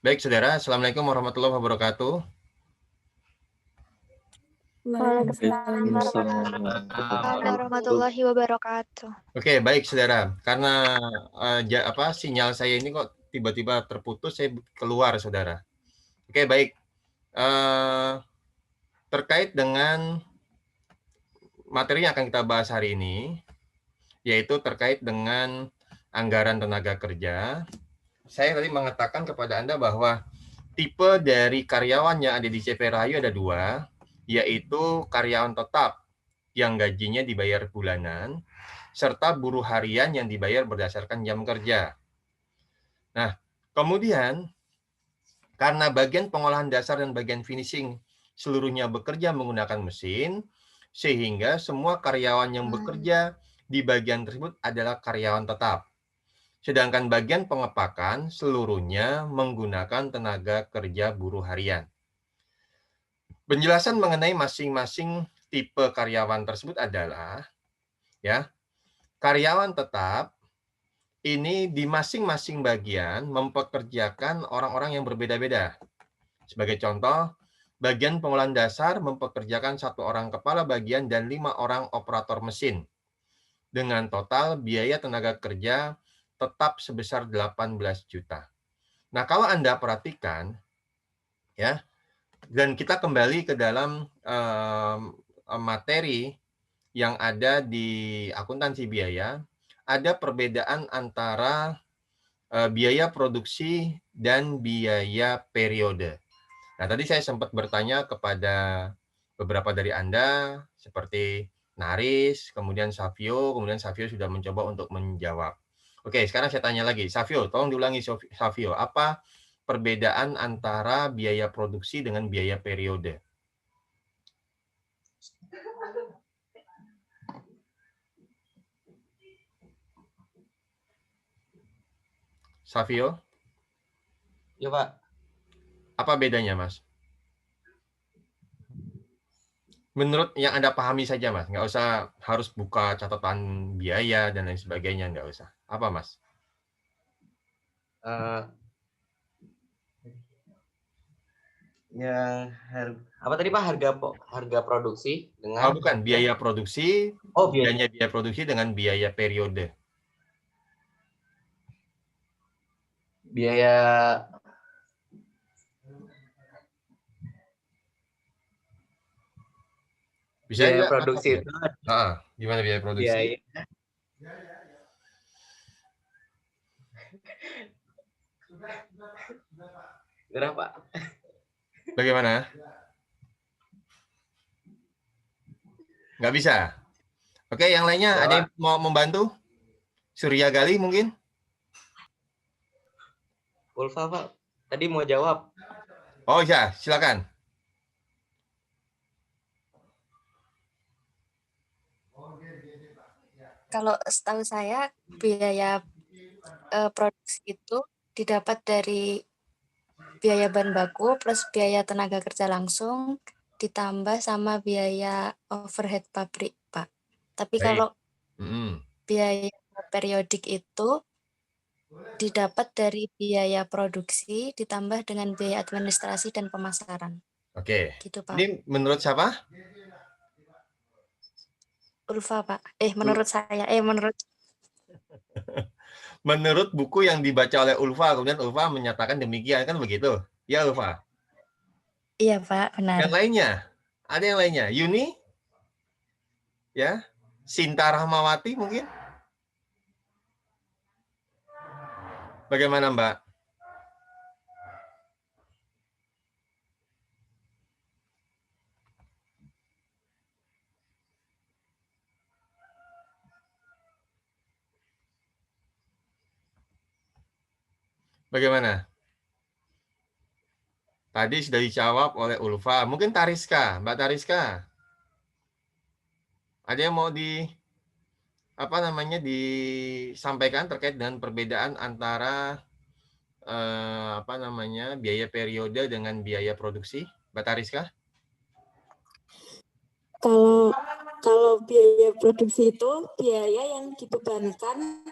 Baik, saudara. Assalamualaikum warahmatullahi wabarakatuh. Waalaikumsalam warahmatullahi wabarakatuh. Oke, baik, saudara. Karena sinyal saya ini kok tiba-tiba terputus, saya keluar, saudara. Oke, baik. Terkait dengan materi yang akan kita bahas hari ini, yaitu terkait dengan anggaran tenaga kerja. Saya tadi mengatakan kepada Anda bahwa tipe dari karyawan yang ada di CP Rahayu ada dua, yaitu karyawan tetap yang gajinya dibayar bulanan, serta buruh harian yang dibayar berdasarkan jam kerja. Nah, kemudian karena bagian pengolahan dasar dan bagian finishing seluruhnya bekerja menggunakan mesin, sehingga semua karyawan yang bekerja di bagian tersebut adalah karyawan tetap. Sedangkan bagian pengepakan seluruhnya menggunakan tenaga kerja buruh harian. Penjelasan mengenai masing-masing tipe karyawan tersebut adalah karyawan tetap ini di masing-masing bagian mempekerjakan orang-orang yang berbeda-beda. Sebagai contoh, bagian pengolahan dasar mempekerjakan 1 orang kepala bagian dan 5 orang operator mesin dengan total biaya tenaga kerja tetap sebesar 18 juta. Nah, kalau Anda perhatikan, dan kita kembali ke dalam materi yang ada di akuntansi biaya, ada perbedaan antara biaya produksi dan biaya periode. Nah, tadi saya sempat bertanya kepada beberapa dari Anda, seperti Naris, kemudian Savio sudah mencoba untuk menjawab. Oke, sekarang saya tanya lagi. Savio, tolong diulangi Savio, apa perbedaan antara biaya produksi dengan biaya periode? Savio? Ya, Pak. Apa bedanya, Mas? Menurut yang Anda pahami saja, Mas. Nggak usah harus buka catatan biaya dan lain sebagainya, nggak usah. Apa, Mas? Yang apa tadi Pak, harga produksi dengan Oh, bukan, biaya produksi, biaya produksi dengan biaya periode. Biaya produksi itu gimana biaya produksi? Berapa? Bagaimana? Nggak bisa? Oke, yang lainnya ada yang mau membantu? Surya Gali mungkin? Ulfa, Pak. Tadi mau jawab. Oh ya, silakan. Kalau setahu saya biaya produksi itu didapat dari biaya bahan baku plus biaya tenaga kerja langsung ditambah sama biaya overhead pabrik, Pak. Tapi kalau biaya periodik itu didapat dari biaya produksi ditambah dengan biaya administrasi dan pemasaran. Oke. Gitu, Pak. Ini menurut siapa? Ulfa, Pak. Menurut saya, menurut menurut buku yang dibaca oleh Ulfa, kemudian Ulfa menyatakan demikian, kan begitu? Ya, Ulfa? Iya, Pak, benar. Yang lainnya? Ada yang lainnya? Yuni? Ya? Sinta Rahmawati mungkin? Bagaimana, Mbak? Bagaimana? Tadi sudah dijawab oleh Ulfa. Mungkin Tariska, Mbak Tariska. Ada yang mau disampaikan terkait dengan perbedaan antara biaya periode dengan biaya produksi, Mbak Tariska? Kalau biaya produksi itu biaya yang dibebankan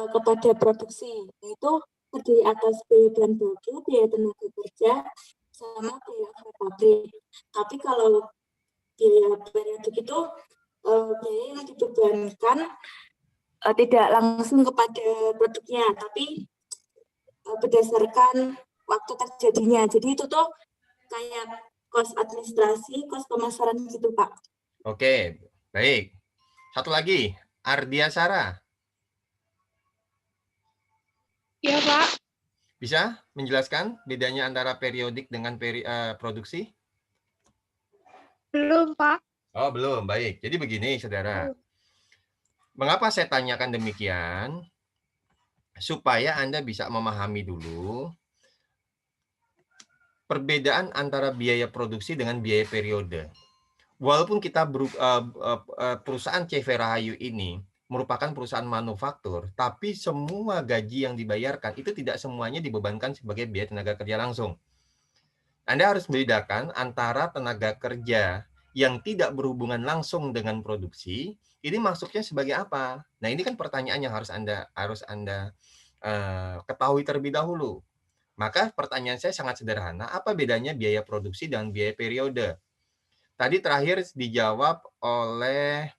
kepada produksi, itu terdiri atas biaya bahan baku, biaya tenaga kerja, sama biaya pabrik. Tapi kalau biaya periodik itu biaya yang dibebankan tidak langsung kepada produknya, tapi berdasarkan waktu terjadinya. Jadi itu tuh kayak kos administrasi, kos pemasaran gitu, Pak. Oke, baik. Satu lagi, Ardia Sarah. Iya, Pak. Bisa menjelaskan bedanya antara periodik dengan produksi? Belum, Pak. Oh, belum. Baik. Jadi begini, saudara. Mengapa saya tanyakan demikian? Supaya Anda bisa memahami dulu perbedaan antara biaya produksi dengan biaya periode. Walaupun kita perusahaan CV Rahayu ini merupakan perusahaan manufaktur, tapi semua gaji yang dibayarkan itu tidak semuanya dibebankan sebagai biaya tenaga kerja langsung. Anda harus membedakan antara tenaga kerja yang tidak berhubungan langsung dengan produksi, ini masuknya sebagai apa? Nah, ini kan pertanyaan yang harus Anda ketahui terlebih dahulu. Maka pertanyaan saya sangat sederhana, apa bedanya biaya produksi dan biaya periode? Tadi terakhir dijawab oleh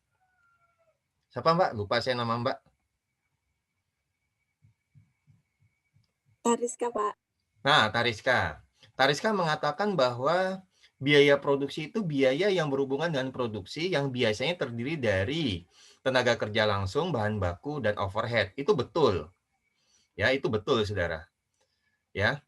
siapa, Mbak? Lupa saya nama Mbak. Tariska, Pak. Nah, Tariska. Tariska mengatakan bahwa biaya produksi itu biaya yang berhubungan dengan produksi yang biasanya terdiri dari tenaga kerja langsung, bahan baku, dan overhead. Itu betul. Ya, itu betul, saudara. Ya.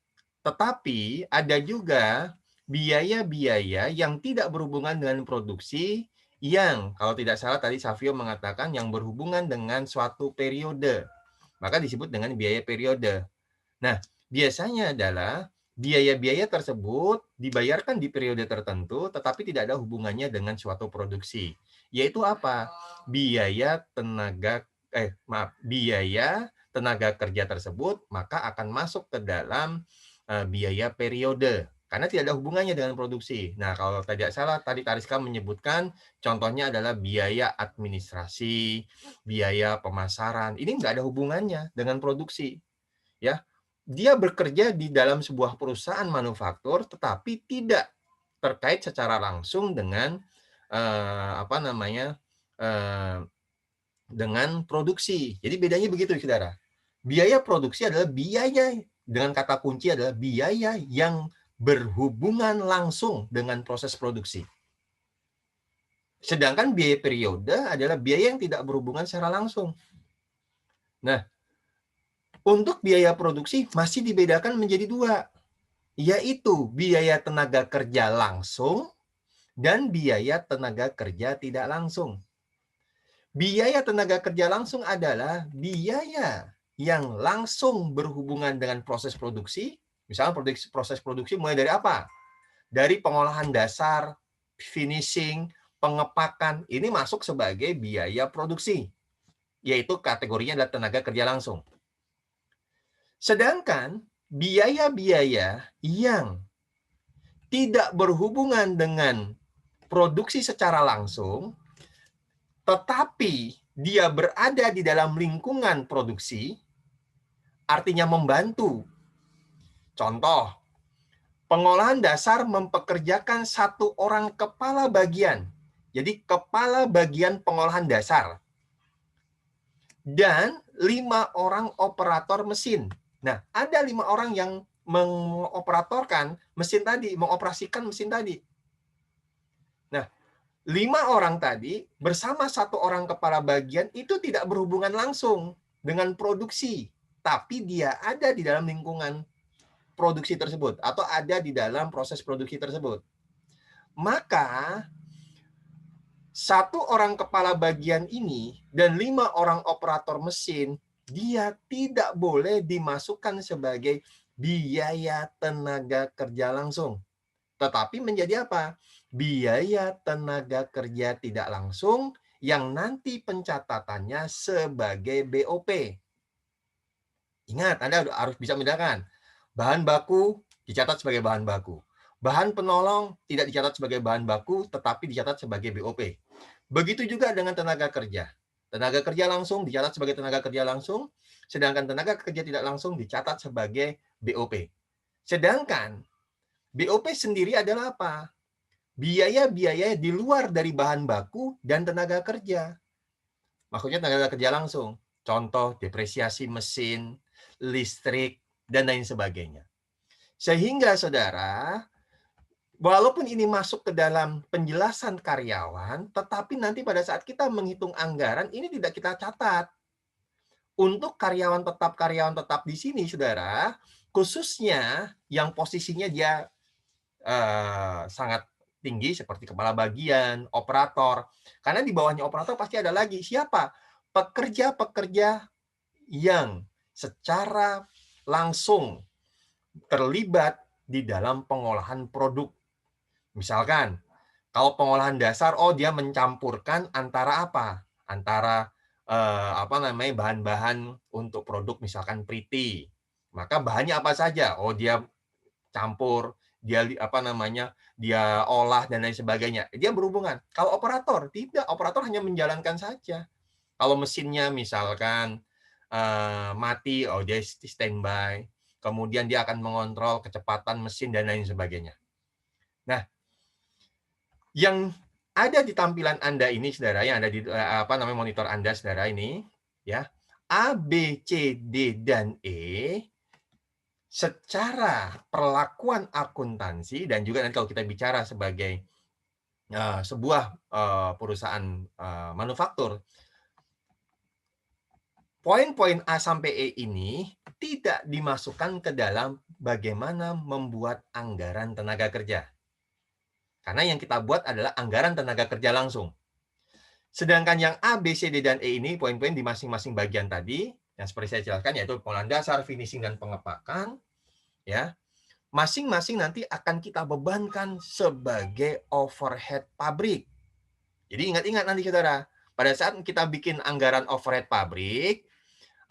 Tetapi ada juga biaya-biaya yang tidak berhubungan dengan produksi yang, kalau tidak salah tadi Savio mengatakan yang berhubungan dengan suatu periode. Maka disebut dengan biaya periode. Nah, biasanya adalah biaya-biaya tersebut dibayarkan di periode tertentu, tetapi tidak ada hubungannya dengan suatu produksi. Yaitu apa? Biaya tenaga kerja tersebut maka akan masuk ke dalam biaya periode. Karena tidak ada hubungannya dengan produksi. Nah, kalau tidak salah, tadi Tariska menyebutkan contohnya adalah biaya administrasi, biaya pemasaran. Ini nggak ada hubungannya dengan produksi. Ya, dia bekerja di dalam sebuah perusahaan manufaktur, tetapi tidak terkait secara langsung dengan dengan produksi. Jadi bedanya begitu, saudara. Biaya produksi adalah biaya, dengan kata kunci adalah biaya yang berhubungan langsung dengan proses produksi. Sedangkan biaya periode adalah biaya yang tidak berhubungan secara langsung. Nah, untuk biaya produksi masih dibedakan menjadi dua, yaitu biaya tenaga kerja langsung dan biaya tenaga kerja tidak langsung. Biaya tenaga kerja langsung adalah biaya yang langsung berhubungan dengan proses produksi. Misalnya proses produksi mulai dari apa? Dari pengolahan dasar, finishing, pengepakan. Ini masuk sebagai biaya produksi, yaitu kategorinya adalah tenaga kerja langsung. Sedangkan biaya-biaya yang tidak berhubungan dengan produksi secara langsung, tetapi dia berada di dalam lingkungan produksi, artinya membantu. Contoh, pengolahan dasar mempekerjakan satu orang kepala bagian. Jadi kepala bagian pengolahan dasar. Dan 5 orang operator mesin. Nah, ada 5 orang yang mengoperatorkan mesin tadi, mengoperasikan mesin tadi. Nah, 5 orang tadi bersama satu orang kepala bagian itu tidak berhubungan langsung dengan produksi, tapi dia ada di dalam lingkungan produksi tersebut atau ada di dalam proses produksi tersebut. Maka satu orang kepala bagian ini dan 5 orang operator mesin, dia tidak boleh dimasukkan sebagai biaya tenaga kerja langsung. Tetapi menjadi apa? Biaya tenaga kerja tidak langsung yang nanti pencatatannya sebagai BOP. Ingat, Anda harus bisa membedakan. Bahan baku dicatat sebagai bahan baku. Bahan penolong tidak dicatat sebagai bahan baku, tetapi dicatat sebagai BOP. Begitu juga dengan tenaga kerja. Tenaga kerja langsung dicatat sebagai tenaga kerja langsung, sedangkan tenaga kerja tidak langsung dicatat sebagai BOP. Sedangkan BOP sendiri adalah apa? Biaya-biaya di luar dari bahan baku dan tenaga kerja. Maksudnya tenaga kerja langsung. Contoh, depresiasi mesin, listrik, dan lain sebagainya. Sehingga, saudara, walaupun ini masuk ke dalam penjelasan karyawan, tetapi nanti pada saat kita menghitung anggaran, ini tidak kita catat. Untuk karyawan tetap di sini, saudara, khususnya yang posisinya dia sangat tinggi seperti kepala bagian, operator. Karena di bawahnya operator pasti ada lagi. Siapa? Pekerja-pekerja yang secara langsung terlibat di dalam pengolahan produk. Misalkan, kalau pengolahan dasar, dia mencampurkan antara apa? Antara bahan-bahan untuk produk misalkan Priti. Maka bahannya apa saja? Dia campur, dia dia olah dan lain sebagainya. Dia berhubungan. Kalau operator tidak, operator hanya menjalankan saja. Kalau mesinnya misalkan mati, dia standby. Kemudian dia akan mengontrol kecepatan mesin dan lain sebagainya. Nah, yang ada di tampilan Anda ini, saudara, yang ada di monitor Anda, saudara, ini, ya, A, B, C, D, dan E, secara perlakuan akuntansi, dan juga nanti kalau kita bicara sebagai sebuah perusahaan manufaktur, poin-poin A sampai E ini tidak dimasukkan ke dalam bagaimana membuat anggaran tenaga kerja. Karena yang kita buat adalah anggaran tenaga kerja langsung. Sedangkan yang A, B, C, D, dan E ini, poin-poin di masing-masing bagian tadi, yang seperti saya jelaskan, yaitu pengolahan dasar, finishing, dan pengepakan, ya, masing-masing nanti akan kita bebankan sebagai overhead pabrik. Jadi ingat-ingat nanti, saudara, pada saat kita bikin anggaran overhead pabrik,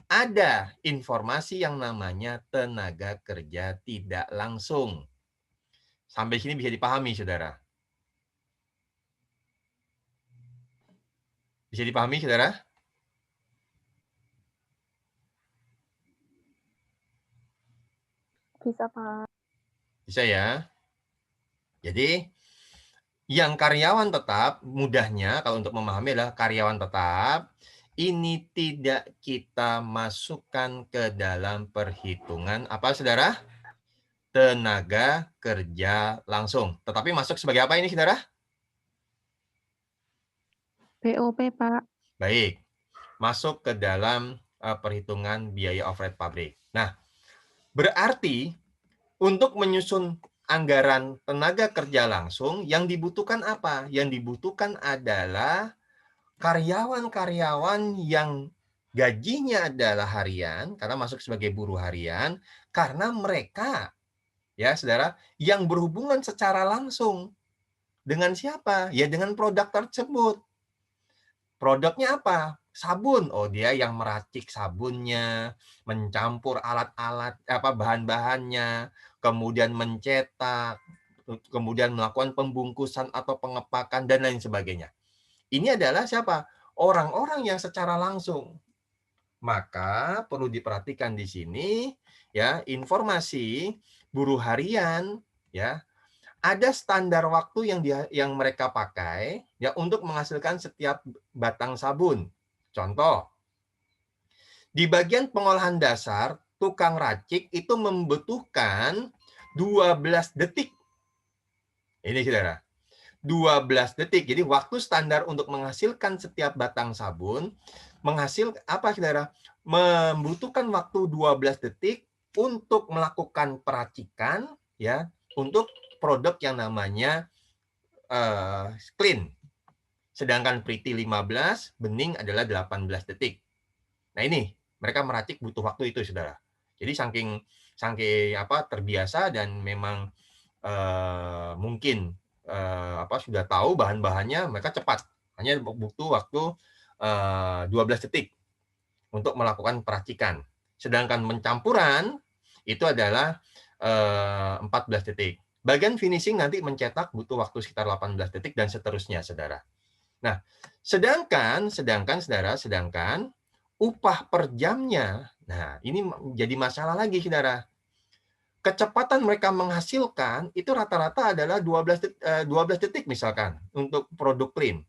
ada informasi yang namanya tenaga kerja tidak langsung. Sampai sini bisa dipahami, saudara? Bisa dipahami, saudara? Bisa, Pak. Bisa ya? Jadi, yang karyawan tetap, mudahnya kalau untuk memahami adalah karyawan tetap, ini tidak kita masukkan ke dalam perhitungan, apa, saudara? Tenaga kerja langsung. Tetapi masuk sebagai apa ini, saudara? BOP, Pak. Baik, masuk ke dalam perhitungan biaya overhead pabrik. Nah, berarti untuk menyusun anggaran tenaga kerja langsung, yang dibutuhkan apa? Yang dibutuhkan adalah karyawan-karyawan yang gajinya adalah harian, karena masuk sebagai buruh harian, karena mereka, ya saudara, yang berhubungan secara langsung dengan siapa? Ya dengan produk tersebut. Produknya apa? Sabun. Dia yang meracik sabunnya, mencampur alat-alat bahan-bahannya, kemudian mencetak, kemudian melakukan pembungkusan atau pengepakan dan lain sebagainya. Ini adalah siapa? Orang-orang yang secara langsung. Maka perlu diperhatikan di sini ya, informasi buruh harian ya, ada standar waktu yang mereka pakai ya untuk menghasilkan setiap batang sabun. Contoh, di bagian pengolahan dasar, tukang racik itu membutuhkan 12 detik. Ini, saudara. 12 detik. Jadi waktu standar untuk menghasilkan setiap batang sabun, saudara? Membutuhkan waktu 12 detik untuk melakukan peracikan ya, untuk produk yang namanya clean. Sedangkan Priti 15, bening adalah 18 detik. Nah, ini mereka meracik butuh waktu itu, saudara. Jadi saking terbiasa dan memang mungkin sudah tahu bahan-bahannya, mereka cepat. Hanya butuh waktu 12 detik untuk melakukan peracikan. Sedangkan pencampuran itu adalah 14 detik. Bagian finishing nanti mencetak butuh waktu sekitar 18 detik dan seterusnya, saudara. Nah, sedangkan upah per jamnya, nah ini jadi masalah lagi, saudara. Kecepatan mereka menghasilkan itu rata-rata adalah 12 detik misalkan untuk produk print.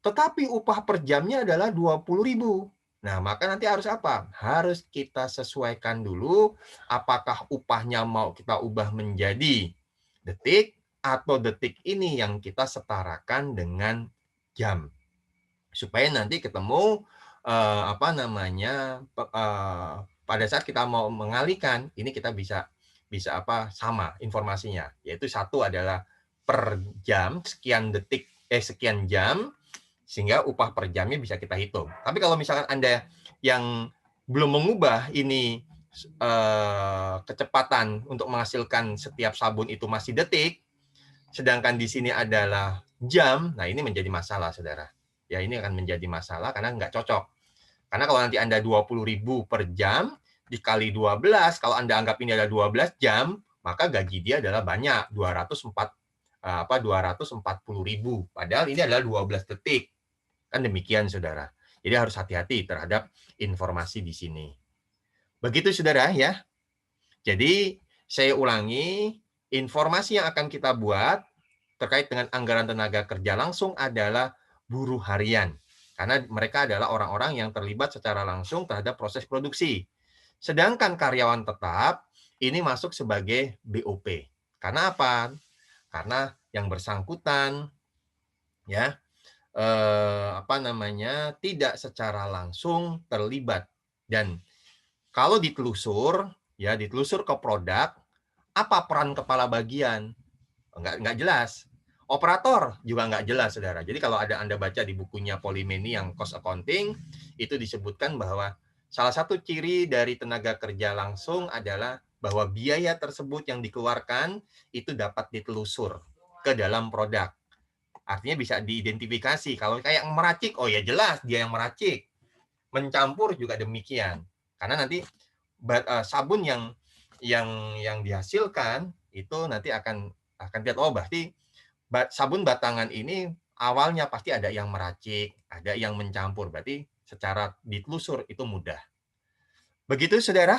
Tetapi upah per jamnya adalah 20.000. Nah, maka nanti harus apa? Harus kita sesuaikan dulu apakah upahnya mau kita ubah menjadi detik atau detik ini yang kita setarakan dengan jam. Supaya nanti ketemu pada saat kita mau mengalihkan, ini kita bisa sama informasinya, yaitu satu adalah per jam sekian jam, sehingga upah per jamnya bisa kita hitung. Tapi kalau misalkan Anda yang belum mengubah ini kecepatan untuk menghasilkan setiap sabun itu masih detik, sedangkan di sini adalah jam, nah ini menjadi masalah, saudara. Ya, ini akan menjadi masalah karena nggak cocok. Karena kalau nanti Anda 20.000 per jam, dikali 12, kalau Anda anggap ini adalah 12 jam, maka gaji dia adalah banyak, 240.000. Padahal ini adalah 12 detik. Kan demikian, saudara. Jadi harus hati-hati terhadap informasi di sini. Begitu, saudara, ya. Jadi, saya ulangi, informasi yang akan kita buat terkait dengan anggaran tenaga kerja langsung adalah buruh harian. Karena mereka adalah orang-orang yang terlibat secara langsung terhadap proses produksi. Sedangkan karyawan tetap ini masuk sebagai BOP. Karena apa? Karena yang bersangkutan ya tidak secara langsung terlibat. Dan kalau ditelusur ke produk, apa peran kepala bagian? Nggak jelas. Operator juga nggak jelas, saudara. Jadi kalau Anda baca di bukunya Polimeni yang cost accounting, itu disebutkan bahwa salah satu ciri dari tenaga kerja langsung adalah bahwa biaya tersebut yang dikeluarkan itu dapat ditelusur ke dalam produk. Artinya bisa diidentifikasi. Kalau kayak meracik, oh ya jelas dia yang meracik. Mencampur juga demikian. Karena nanti sabun yang dihasilkan itu nanti akan lihat, oh berarti sabun batangan ini awalnya pasti ada yang meracik, ada yang mencampur. Berarti secara ditelusur itu mudah. Begitu, saudara.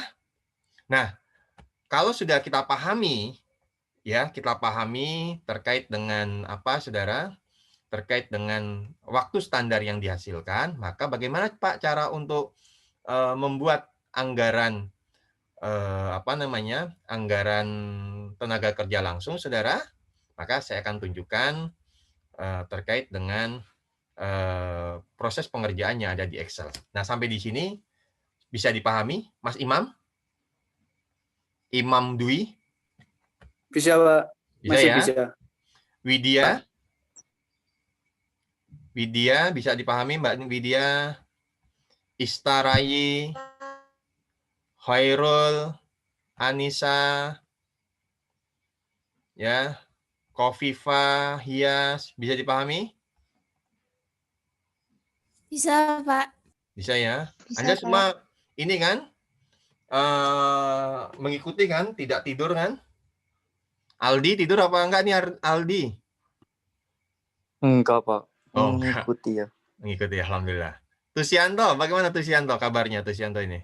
Nah, kalau sudah kita pahami terkait dengan saudara? Terkait dengan waktu standar yang dihasilkan, maka bagaimana Pak cara untuk membuat anggaran anggaran tenaga kerja langsung, saudara? Maka saya akan tunjukkan terkait dengan proses pengerjaannya ada di Excel. Nah, sampai di sini bisa dipahami, Mas Imam? Imam Dwi? Bisa, Pak. Bisa Masih ya? bisa. Widya? Widya, bisa dipahami Mbak Widya? Istarayi? Khairul? Anissa? Ya, Kofifa, Hias, bisa dipahami? Bisa, Pak. Bisa ya. Bisa, Anda Pak. semua ini kan mengikuti kan, tidak tidur kan? Aldi tidur apa enggak nih Aldi? Enggak, Pak. Oh, enggak. Mengikuti ya. Mengikuti, alhamdulillah. Tusianto, bagaimana Tusianto kabarnya Tusianto ini?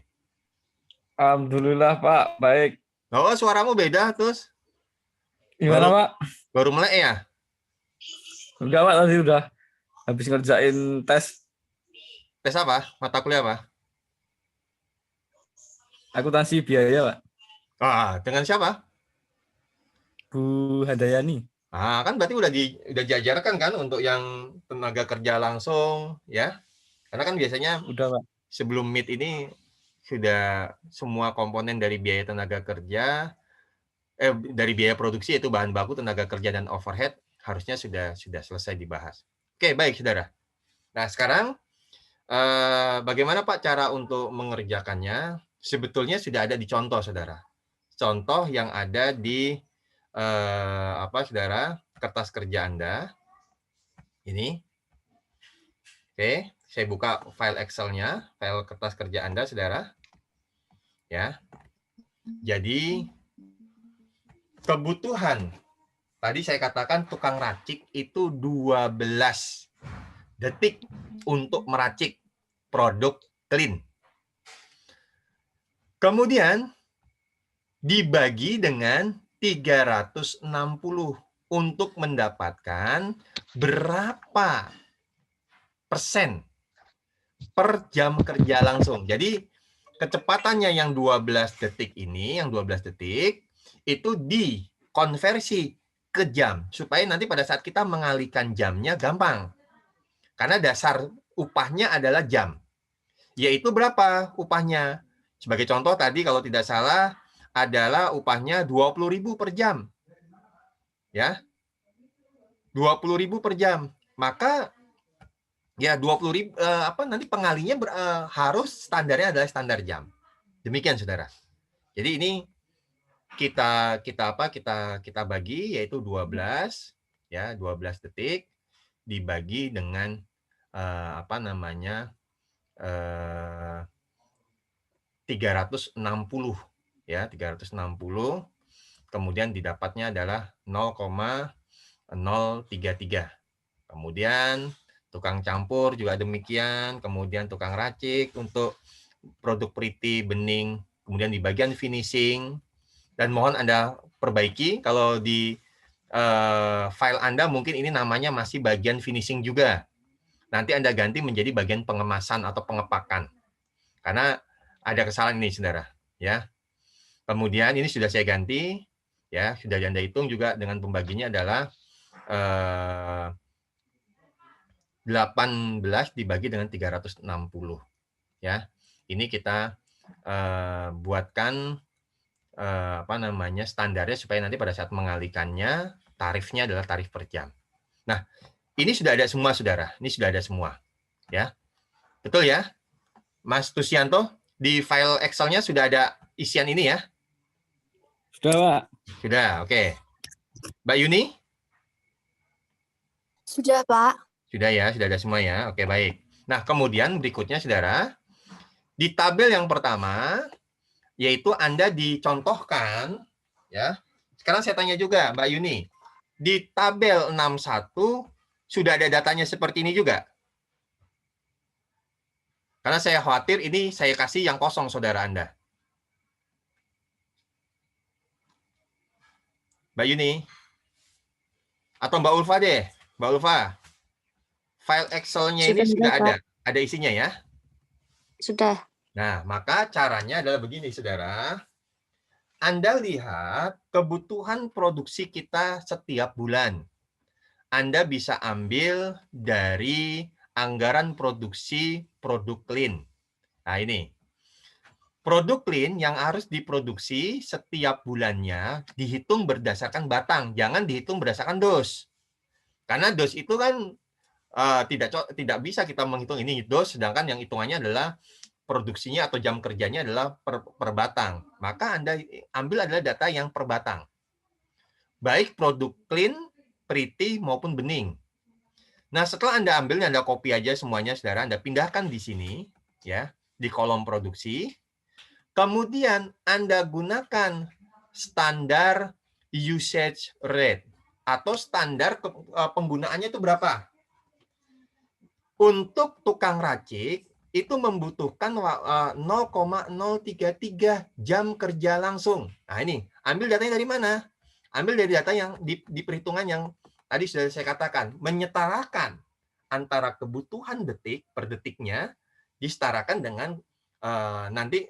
Alhamdulillah, Pak. Baik. Oh, suaramu beda terus. Gimana, Pak? Baru melek ya? Enggak, Pak. Tadi udah habis ngerjain tes Tes apa? Mata kuliah apa? akuntansi biaya, Pak. Dengan siapa? Bu Handayani. Kan berarti udah diajarkan kan untuk yang tenaga kerja langsung ya. Karena kan biasanya Udah, Pak. sebelum Meet ini sudah semua komponen dari biaya tenaga kerja dari biaya produksi yaitu bahan baku, tenaga kerja dan overhead harusnya sudah selesai dibahas. Oke, baik saudara. Nah, sekarang bagaimana Pak cara untuk mengerjakannya? Sebetulnya sudah ada di contoh, saudara. Contoh yang ada di saudara, kertas kerja Anda. Ini. Oke, saya buka file Excel-nya, file kertas kerja Anda, saudara. Ya. Jadi kebutuhan tadi saya katakan tukang racik itu 12 detik untuk meracik produk clean. Kemudian dibagi dengan 360 untuk mendapatkan berapa persen per jam kerja langsung. Jadi kecepatannya yang 12 detik ini, yang 12 detik itu dikonversi ke jam supaya nanti pada saat kita mengalihkan jamnya gampang. Karena dasar upahnya adalah jam. Yaitu berapa upahnya? Sebagai contoh tadi kalau tidak salah adalah upahnya 20.000 per jam. Ya. 20.000 per jam. Maka ya 20.000 nanti pengalinya harus standarnya adalah standar jam. Demikian Saudara. Jadi ini kita bagi yaitu 12 ya, 12 detik dibagi dengan 360 ya, 360 kemudian didapatnya adalah 0,033. Kemudian tukang campur juga demikian, kemudian tukang racik untuk produk pretty bening, kemudian di bagian finishing, dan mohon Anda perbaiki kalau di file Anda mungkin ini namanya masih bagian finishing juga. Nanti Anda ganti menjadi bagian pengemasan atau pengepakan. Karena ada kesalahan ini, Saudara, ya. Kemudian ini sudah saya ganti, ya, sudah Anda hitung juga dengan pembaginya adalah 18 dibagi dengan 360, ya. Ini kita buatkan standarnya supaya nanti pada saat mengalihkannya tarifnya adalah tarif per jam. Nah, ini sudah ada semua Saudara. Ini sudah ada semua, ya. Betul ya? Mas Tusianto, di file Excel-nya sudah ada isian ini ya? Sudah, Pak. Sudah, oke. Mbak Yuni? Sudah, Pak. Sudah ya, sudah ada semua ya. Oke, baik. Nah, kemudian berikutnya Saudara, di tabel yang pertama yaitu Anda dicontohkan ya. Sekarang saya tanya juga Mbak Yuni, di tabel 61 sudah ada datanya seperti ini juga? Karena saya khawatir ini saya kasih yang kosong Saudara Anda. Mbak Yuni? Atau Mbak Ulfa deh. Mbak Ulfa, file Excel-nya ini sudah ada. Ada isinya ya? Sudah. Nah, maka caranya adalah begini, Saudara. Anda lihat kebutuhan produksi kita setiap bulan. Anda bisa ambil dari anggaran produksi produk clean. Nah, ini. Produk clean yang harus diproduksi setiap bulannya dihitung berdasarkan batang, jangan dihitung berdasarkan dos. Karena dos itu kan tidak bisa kita menghitung ini dos, sedangkan yang hitungannya adalah produksinya atau jam kerjanya adalah per batang. Maka Anda ambil adalah data yang per batang. Baik produk clean, pretty, maupun bening. Nah, setelah Anda ambil, Anda copy aja semuanya, Saudara. Anda pindahkan di sini, ya, di kolom produksi. Kemudian Anda gunakan standar usage rate atau standar penggunaannya itu berapa? Untuk tukang racik, itu membutuhkan 0,033 jam kerja langsung. Nah ini, ambil datanya dari mana? Ambil dari data yang di perhitungan yang tadi sudah saya katakan, menyetarakan antara kebutuhan detik per detiknya disetarakan dengan nanti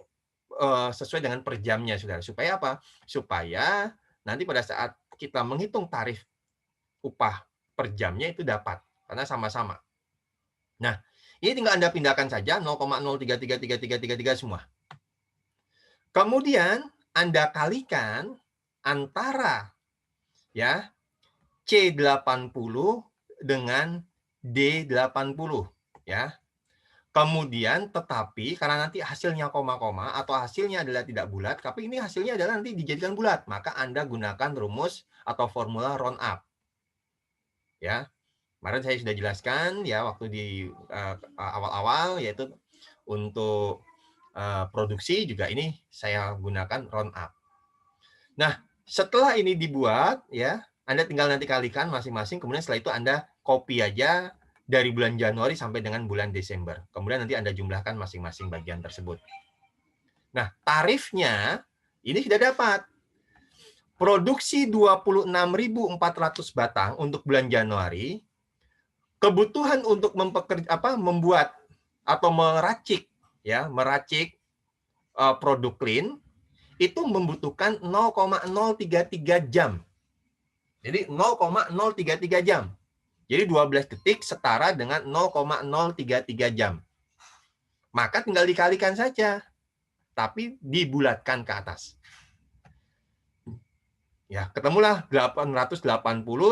sesuai dengan per jamnya, Saudara. Supaya apa? Supaya nanti pada saat kita menghitung tarif upah per jamnya itu dapat, karena sama-sama. Nah, ini tinggal Anda pindahkan saja 0,0333333 semua. Kemudian Anda kalikan antara ya C80 dengan D80 ya. Kemudian tetapi karena nanti hasilnya koma-koma atau hasilnya adalah tidak bulat, tapi ini hasilnya adalah nanti dijadikan bulat, maka Anda gunakan rumus atau formula round up. Ya. Kemarin saya sudah jelaskan ya waktu di awal-awal, yaitu untuk produksi juga ini saya gunakan round up. Nah, setelah ini dibuat ya, Anda tinggal nanti kalikan masing-masing, kemudian setelah itu Anda copy aja dari bulan Januari sampai dengan bulan Desember. Kemudian nanti Anda jumlahkan masing-masing bagian tersebut. Nah, tarifnya ini sudah dapat. Produksi 26.400 batang untuk bulan Januari. Kebutuhan untuk membuat atau meracik produk clean itu membutuhkan 0,033 jam. Jadi 0,033 jam. Jadi 12 detik setara dengan 0,033 jam. Maka tinggal dikalikan saja, tapi dibulatkan ke atas. Ya, ketemulah 880.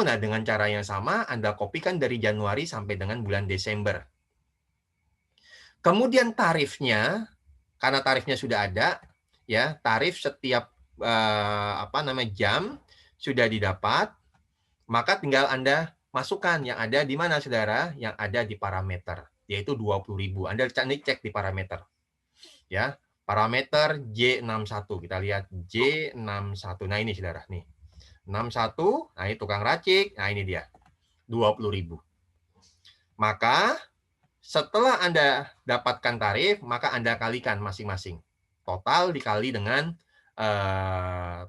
Nah, dengan cara yang sama Anda kopikan dari Januari sampai dengan bulan Desember. Kemudian tarifnya, karena tarifnya sudah ada, ya, tarif setiap jam sudah didapat, maka tinggal Anda masukkan yang ada di mana, Saudara? Yang ada di parameter, yaitu 20.000. Anda cek di parameter. Ya, parameter J61. Kita lihat J61. Nah, ini Saudara nih. 61, nah ini tukang racik, nah ini dia. 20.000. Maka setelah Anda dapatkan tarif, maka Anda kalikan masing-masing. Total dikali dengan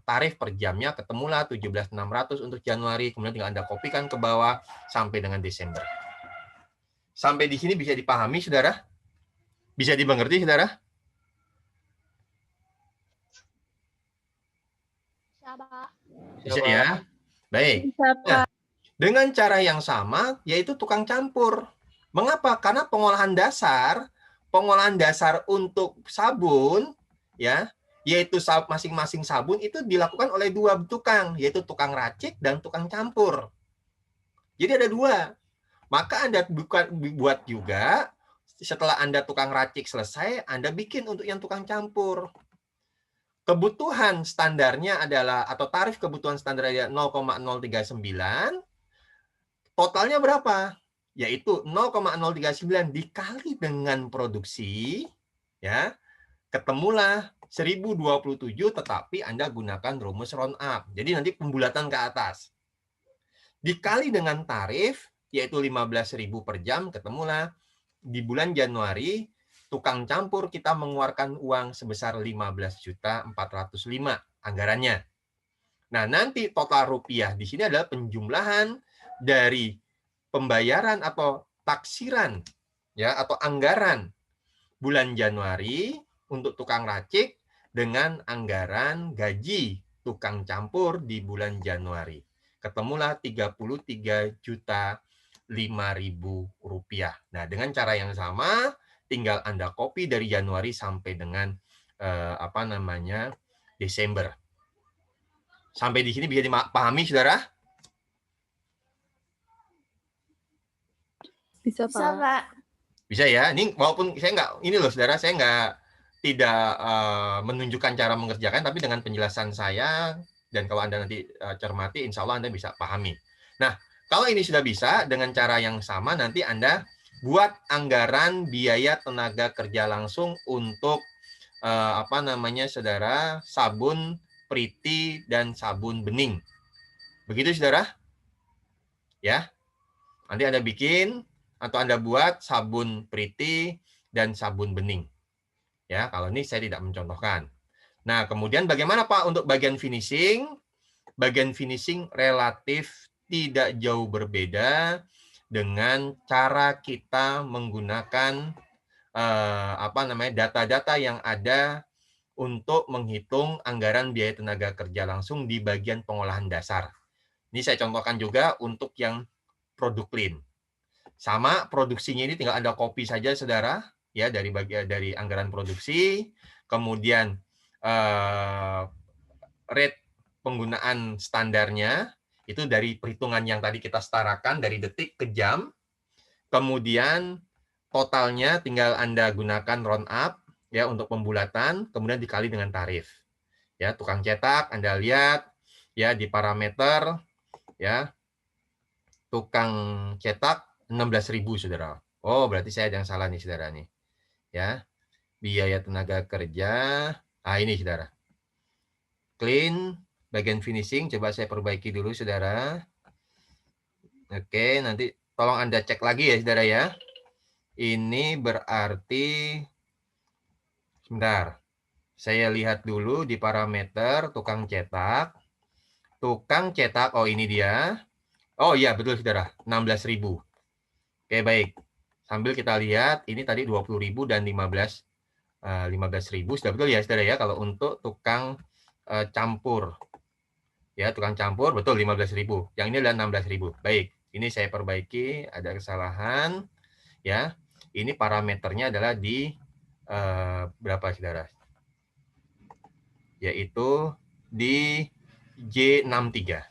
tarif per jamnya, ketemulah 17.600 untuk Januari, kemudian tinggal Anda kopikan ke bawah sampai dengan Desember. Sampai di sini bisa dipahami, Saudara? Bisa dimengerti, Saudara? Bisa ya? Baik. Nah, dengan cara yang sama, yaitu tukang campur. Mengapa? Karena pengolahan dasar untuk sabun, ya, yaitu masing-masing sabun itu dilakukan oleh 2 tukang, yaitu tukang racik dan tukang campur. Jadi ada 2. Maka Anda buat juga, setelah Anda tukang racik selesai, Anda bikin untuk yang tukang campur. Kebutuhan standarnya adalah, atau tarif kebutuhan standar adalah 0,039. Totalnya berapa? Yaitu 0,039 dikali dengan produksi, ya, ketemulah 1027, tetapi Anda gunakan rumus round up. Jadi nanti pembulatan ke atas. Dikali dengan tarif, yaitu 15.000 per jam, ketemulah di bulan Januari, tukang campur kita mengeluarkan uang sebesar 15.405 anggarannya. Nah, nanti total rupiah di sini adalah penjumlahan dari pembayaran atau taksiran, ya, atau anggaran bulan Januari untuk tukang racik dengan anggaran gaji tukang campur di bulan Januari. Ketemulah 33.005.000 rupiah. Nah, dengan cara yang sama, tinggal Anda copy dari Januari sampai dengan Desember. Sampai di sini bisa dipahami, Saudara? Bisa, Pak. Bisa ya. Ini walaupun saya nggak, ini loh Saudara, saya tidak menunjukkan cara mengerjakan, tapi dengan penjelasan saya, dan kalau Anda nanti cermati, insya Allah Anda bisa pahami. Nah, kalau ini sudah bisa, dengan cara yang sama, nanti Anda buat anggaran biaya tenaga kerja langsung untuk Saudara, sabun Priti dan sabun bening. Begitu, Saudara? Ya. Nanti Anda bikin atau Anda buat sabun Priti dan sabun bening. Ya, kalau ini saya tidak mencontohkan. Nah, kemudian bagaimana Pak untuk bagian finishing? Bagian finishing relatif tidak jauh berbeda dengan cara kita menggunakan data-data yang ada untuk menghitung anggaran biaya tenaga kerja langsung di bagian pengolahan dasar. Ini saya contohkan juga untuk yang produk clean. Sama, produksinya ini tinggal Anda copy saja, Saudara, ya, dari anggaran produksi, kemudian rate penggunaan standarnya itu dari perhitungan yang tadi kita setarakan dari detik ke jam, kemudian totalnya tinggal Anda gunakan round up, ya, untuk pembulatan, kemudian dikali dengan tarif. Ya, tukang cetak Anda lihat, ya, di parameter, ya, tukang cetak 16.000, Saudara. Oh, berarti saya ada yang salah nih, Saudara nih. Ya. Biaya tenaga kerja. Ah, ini, Saudara. Clean, bagian finishing coba saya perbaiki dulu, Saudara. Oke, nanti tolong Anda cek lagi ya, saudara ya. Ini berarti, sebentar, saya lihat dulu di parameter tukang cetak. Tukang cetak, oh ini dia. Oh iya, betul saudara, 16.000. Oke, baik. Sambil kita lihat, ini tadi 20.000 dan 15.000. Sudah betul ya saudara ya, kalau untuk tukang campur. Ya, tukang campur, betul 15.000. Yang ini adalah 16.000. Baik, ini saya perbaiki, ada kesalahan. Ya, ini parameternya adalah di berapa saudara? Yaitu di J63.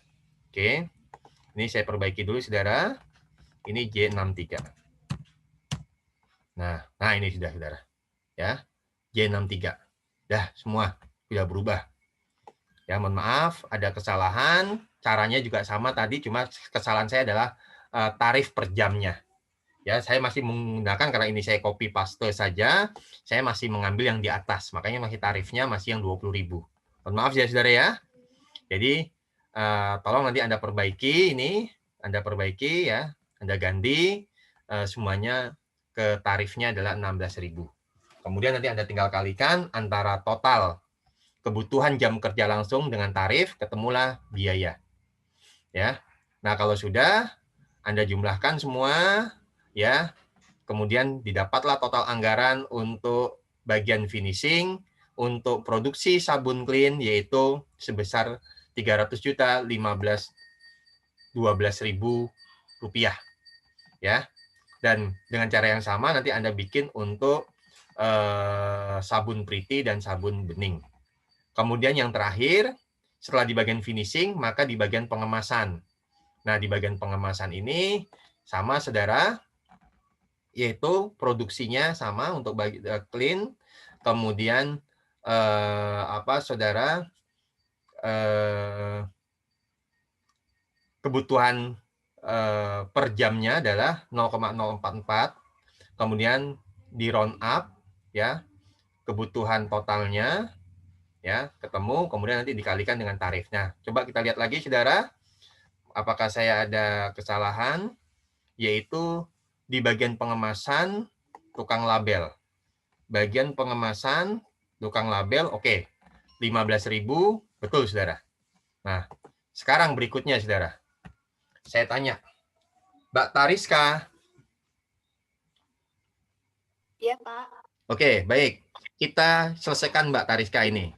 Oke, ini saya perbaiki dulu saudara. Ini J63. Nah ini sudah saudara. Ya, J63. Dah semua sudah berubah. Ya, mohon maaf ada kesalahan. Caranya juga sama tadi, cuma kesalahan saya adalah tarif per jamnya. Ya, saya masih menggunakan, karena ini saya copy paste saja, saya masih mengambil yang di atas. Makanya masih tarifnya masih yang 20.000. Mohon maaf ya saudara ya. Jadi tolong nanti Anda perbaiki ini, Anda perbaiki ya, Anda ganti semuanya ke tarifnya adalah 16.000. Kemudian nanti Anda tinggal kalikan antara total kebutuhan jam kerja langsung dengan tarif, ketemulah biaya. Ya. Nah, kalau sudah Anda jumlahkan semua ya, kemudian didapatlah total anggaran untuk bagian finishing untuk produksi sabun clean yaitu sebesar 300.012.000 rupiah ya. Dan dengan cara yang sama nanti Anda bikin untuk sabun pretty dan sabun bening. Kemudian yang terakhir, setelah di bagian finishing, maka di bagian pengemasan. Nah, di bagian pengemasan ini sama saudara, yaitu produksinya sama untuk clean, kemudian saudara, kebutuhan per jamnya adalah 0,044, kemudian di round up ya, kebutuhan totalnya ya ketemu, kemudian nanti dikalikan dengan tarifnya. Coba kita lihat lagi saudara, apakah saya ada kesalahan, yaitu di bagian pengemasan tukang label. Bagian pengemasan tukang label, oke. 15.000, betul saudara. Nah, sekarang berikutnya saudara. Saya tanya, Mbak Tariska. Iya, Pak. Oke, baik. Kita selesaikan Mbak Tariska ini.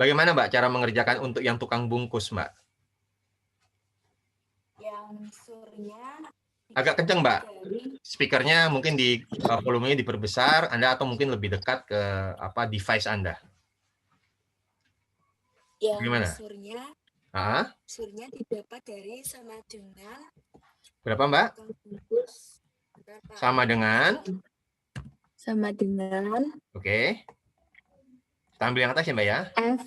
Bagaimana Mbak cara mengerjakan untuk yang tukang bungkus, Mbak? Yang surnya Agak kenceng, Mbak. Speakernya mungkin di volumenya diperbesar, Anda atau mungkin lebih dekat ke device Anda. yang Gimana? surnya didapat dari sama dengan Berapa, Mbak? bungkus. Sama dengan? Oke. Kita ambil yang atas ya, Mbak ya. F.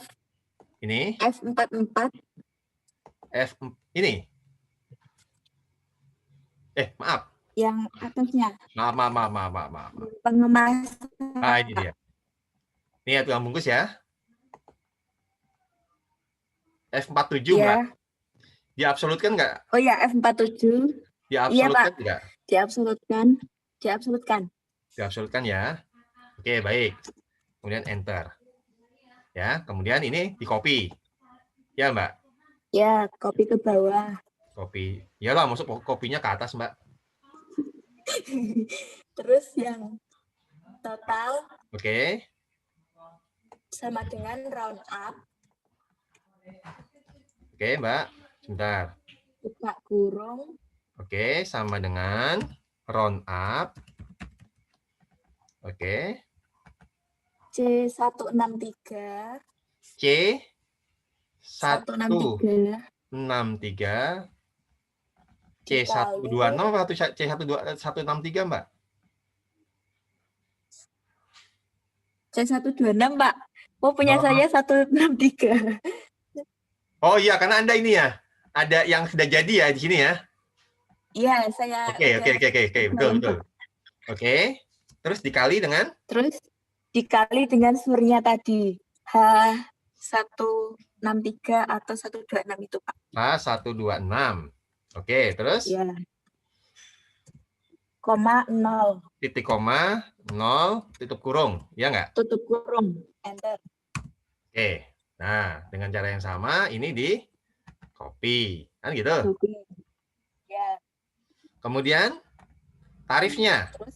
Ini? F44. Ini? Maaf. Yang atasnya. Maaf. Pengemasan. Ini dia. Ini ya tukang bungkus ya. F47, Mbak. Diabsolutkan nggak? Oh ya, F47. Diabsolutkan nggak? Diabsolutkan. Diabsolutkan ya. Oke, baik. Kemudian enter. Ya, kemudian ini di copy. Ya, Mbak. Ya, copy ke bawah. Copy. Iyalah, maksud kopinya ke atas, Mbak. Terus yang total Oke. sama dengan round up. Oke, Mbak. Sebentar. Buka kurung. Oke, sama dengan round up. Oke. C163. C163. C120 atau C163, Mbak? C126, Pak. Oh, punya saya 163. Oh iya, karena Anda ini ya. Ada yang sudah jadi ya di sini ya. Iya, saya. Oke, betul. Oke. Terus dikali dengan? Terus dikali dengan surnya tadi. H163 atau 126 itu, Pak. H126. Oke, terus? Ya. koma 0 titik koma, 0, tutup kurung. Ya nggak? tutup kurung, enter. Oke. Nah, dengan cara yang sama, ini di copy. Kan gitu. Copy. Ya, Kemudian, tarifnya terus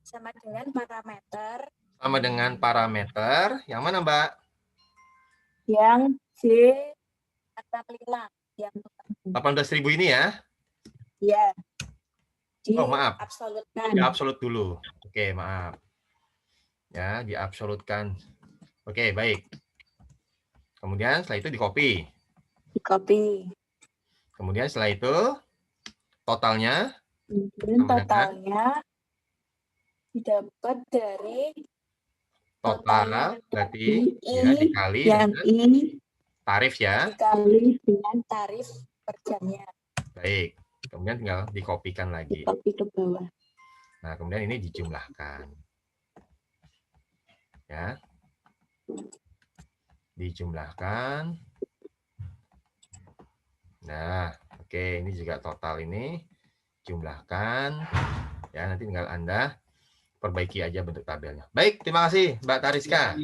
sama dengan parameter sama dengan parameter. Yang mana, Mbak? yang C45 yang 18.000 ini ya? ya Oh, maaf. diabsolutkan. Diabsolut dulu. Oke, maaf. Ya, diabsolutkan. Oke, baik. Kemudian setelah itu di-copy. Di copy. Kemudian setelah itu totalnya Kemudian sama dengan totalnya didapat dari total berarti I ya dikali yang dengan I tarif ya. dikali dengan tarif per jamnya. Baik. Kemudian tinggal dikopikan Di lagi. copy ke bawah. Nah, kemudian ini dijumlahkan. Ya. Dijumlahkan. Nah, oke, ini juga total ini jumlahkan. Ya, nanti tinggal Anda perbaiki aja bentuk tabelnya. Baik, terima kasih Mbak Tariska.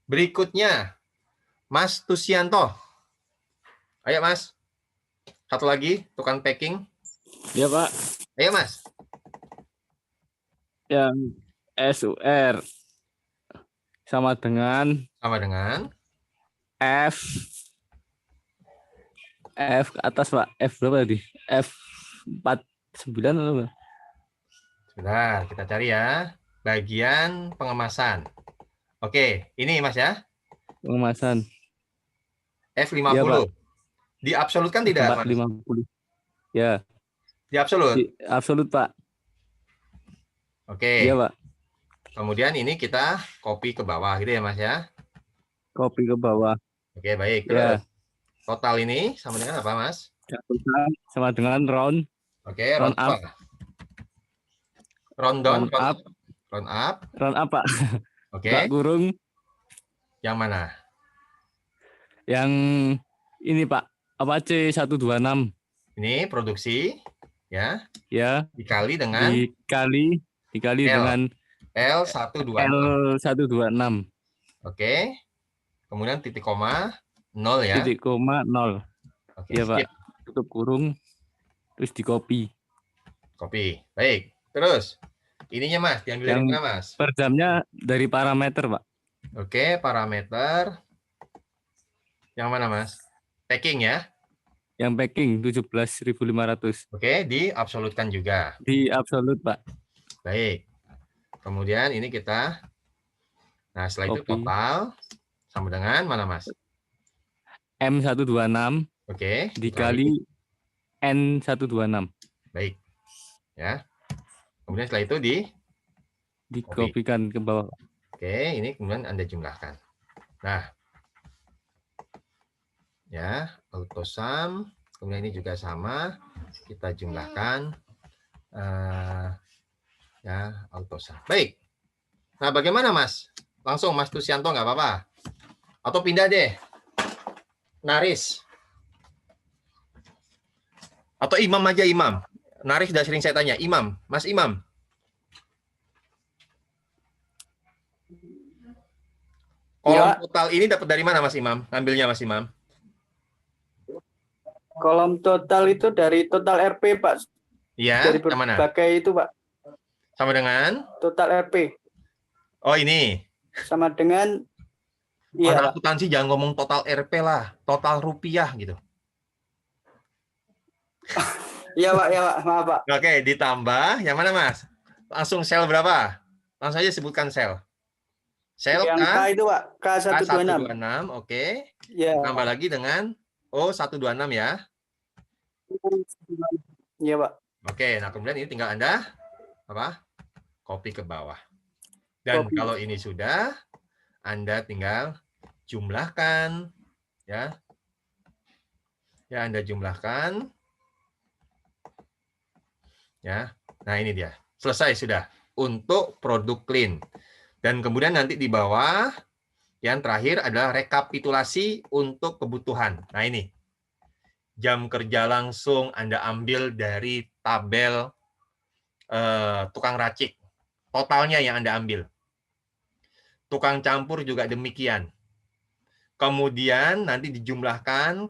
Berikutnya, Mas Tusianto. Ayo Mas. Satu lagi, tukang packing. Ya Pak, Ayo Mas. yang SUR sama dengan Sama dengan F ke atas Pak. F berapa tadi? F49 atau apa? sebentar, kita cari ya. Bagian pengemasan. Oke, ini Mas ya. Pengemasan. F50. Iya, Pak. Diabsolutkan tidak, Mas? 450. Ya, Diabsolut. absolut Pak. Oke. Iya Pak. Kemudian ini kita copy ke bawah gitu ya, Mas ya. Kopi ke bawah. Oke, baik. Ya. Terus total ini sama dengan apa, Mas? Sama dengan round Oke, round round up. apa? Round down, Round up. round up. Round up Pak. Oke. Buka kurung. Yang mana? Yang ini Pak. Apa C126? Ini produksi ya. Ya. Dikali dengan Dikali L. dengan L126. L126. Oke. Kemudian titik koma 0 ya. Titik koma 0. Oke, Iya Pak. skip. Tutup kurung. Terus di copy. Copy. Baik. Terus ininya Mas, diambil dari Yang mana Mas? per jamnya dari parameter Pak. Oke, parameter. Yang mana Mas? Packing ya. Yang packing 17.500. Oke, diabsolutkan juga. Di absolut Pak. Baik. Kemudian ini kita, nah setelah itu Copy. total sama dengan mana Mas? M126 Oke. dikali N126. Baik. Ya. Kemudian setelah itu Dikopikan ke bawah. Oke, ini kemudian Anda jumlahkan. Nah. Ya, autosum. Kemudian ini juga sama. Kita jumlahkan. Ya, autosum. Baik. Nah, bagaimana Mas? Langsung Mas Tusianto nggak apa-apa? Atau pindah deh. Naris. Atau Imam aja Imam. Naris sudah sering saya tanya. Imam. Mas Imam. Kolom total ini dapat dari mana Mas Imam? Ambilnya Mas Imam. Kolom total itu dari total RP, Pak. Iya, Dari yang mana? berbagai itu, Pak. Sama dengan? Total RP. Oh, ini. Sama dengan Iya, Pak. akuntansi jangan ngomong total RP lah, total rupiah gitu. Iya, Pak, ya, Pak. Maaf, Pak. Oke, ditambah yang mana, Mas? Langsung sel berapa? Langsung aja sebutkan sel. Sel Yang K itu, Pak. K126. K126, oke. Ya. Tambah lagi dengan O126 ya. Iya, Pak. Oke, nah kemudian ini tinggal Anda apa? Copy ke bawah. Dan Copy. kalau ini sudah, Anda tinggal jumlahkan ya. Ya, Anda jumlahkan. Ya. Nah, ini dia. Selesai sudah untuk produk clean. Dan kemudian nanti di bawah yang terakhir adalah rekapitulasi untuk kebutuhan. Nah, ini. Jam kerja langsung Anda ambil dari tabel tukang racik. Totalnya yang Anda ambil. Tukang campur juga demikian. Kemudian nanti dijumlahkan